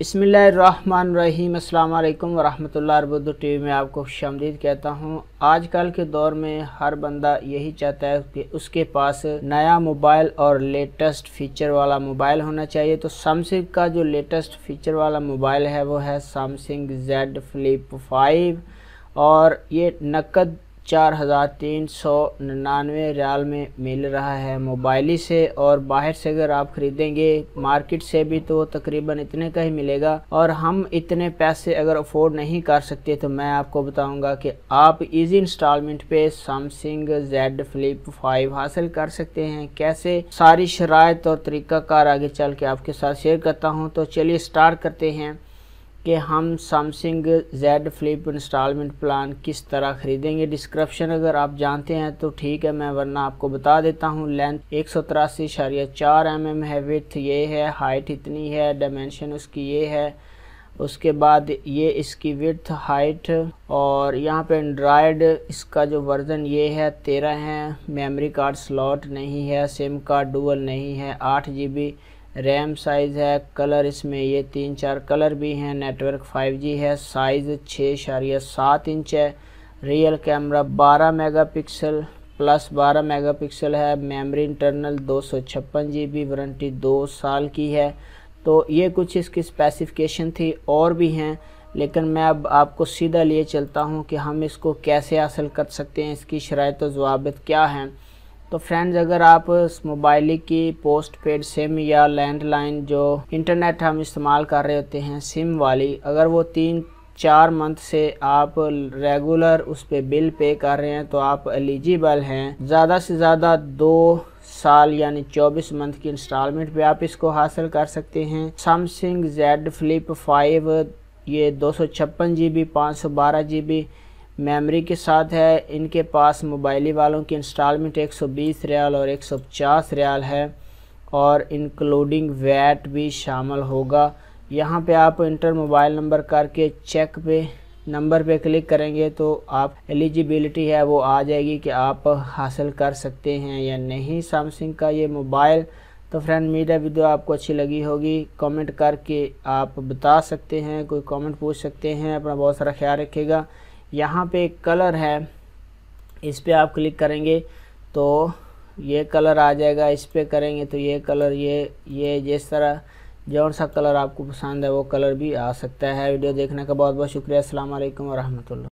बिस्मिल्लाहिर्रहमानिर्रहीम। अस्सलाम वालेकुम वरहमतुल्लाहि वबरकातुहू। टीवी में आपको खुशामदीद कहता हूँ। आजकल के दौर में हर बंदा यही चाहता है कि उसके पास नया मोबाइल और लेटेस्ट फीचर वाला मोबाइल होना चाहिए। तो सैमसंग का जो लेटेस्ट फीचर वाला मोबाइल है वो है सैमसंग Z Flip 5 और ये नकद 4,399 रियाल में मिल रहा है मोबाइल से। और बाहर से अगर आप ख़रीदेंगे मार्केट से भी तो तकरीबन इतने का ही मिलेगा। और हम इतने पैसे अगर अफोर्ड नहीं कर सकते तो मैं आपको बताऊंगा कि आप इजी इंस्टॉलमेंट पे सैमसंग Z Flip 5 हासिल कर सकते हैं। कैसे, सारी शराइत और तरीक़ाकार आगे चल के आपके साथ शेयर करता हूं। तो चलिए स्टार्ट करते हैं कि हम Samsung Z Flip instalment plan किस तरह ख़रीदेंगे। डिस्क्रिप्शन अगर आप जानते हैं तो ठीक है, मैं वरना आपको बता देता हूँ। लेंथ 183.4 mm है, विड्थ ये है, हाइट इतनी है, डायमेंशन उसकी ये है। उसके बाद ये इसकी विड्थ, हाइट, और यहाँ पे एंड्रॉयड इसका जो वर्ज़न ये है 13 है। मेमोरी कार्ड स्लॉट नहीं है, सिम कार्ड डुअल नहीं है, 8 GB रैम साइज़ है। कलर इसमें ये 3-4 कलर भी हैं। नेटवर्क 5G है। साइज़ 6.7 इंच है। Real camera 12 megapixel plus 12 megapixel है। मेमोरी इंटरनल 256 GB, वारंटी 2 साल की है। तो ये कुछ इसकी स्पेसिफिकेशन थी, और भी हैं, लेकिन मैं अब आपको सीधा लिए चलता हूँ कि हम इसको कैसे हासिल कर सकते हैं, इसकी शराइत और ज़वाबित क्या हैं। तो फ्रेंड्स, अगर आप इस मोबाइल की पोस्ट पेड सिम या लैंडलाइन जो इंटरनेट हम इस्तेमाल कर रहे होते हैं सिम वाली, अगर वो 3-4 मंथ से आप रेगुलर उस पर बिल पे कर रहे हैं तो आप एलिजिबल हैं। ज़्यादा से ज़्यादा 2 साल यानी 24 मंथ की इंस्टॉलमेंट पे आप इसको हासिल कर सकते हैं। सैमसंग Z Flip 5 ये 256 GB 512 GB मेमोरी के साथ है। इनके पास मोबाइली वालों की इंस्टॉलमेंट 120 रियाल और 150 रियाल है, और इंक्लूडिंग वैट भी शामिल होगा। यहाँ पे आप इंटर मोबाइल नंबर करके चेक पे नंबर पे क्लिक करेंगे तो आप एलिजिबिलिटी है वो आ जाएगी कि आप हासिल कर सकते हैं या नहीं सैमसंग का ये मोबाइल। तो फ्रेंड, मेरा वीडियो आपको अच्छी लगी होगी, कमेंट करके आप बता सकते हैं, कोई कमेंट पूछ सकते हैं। अपना बहुत सारा ख्याल रखिएगा। यहाँ पे एक कलर है, इस पे आप क्लिक करेंगे तो ये कलर आ जाएगा। इस पे करेंगे तो ये कलर, ये जिस तरह जौन सा कलर आपको पसंद है वो कलर भी आ सकता है। वीडियो देखने का बहुत बहुत शुक्रिया। अस्सलाम वालेकुम वरहमतुल्लाह।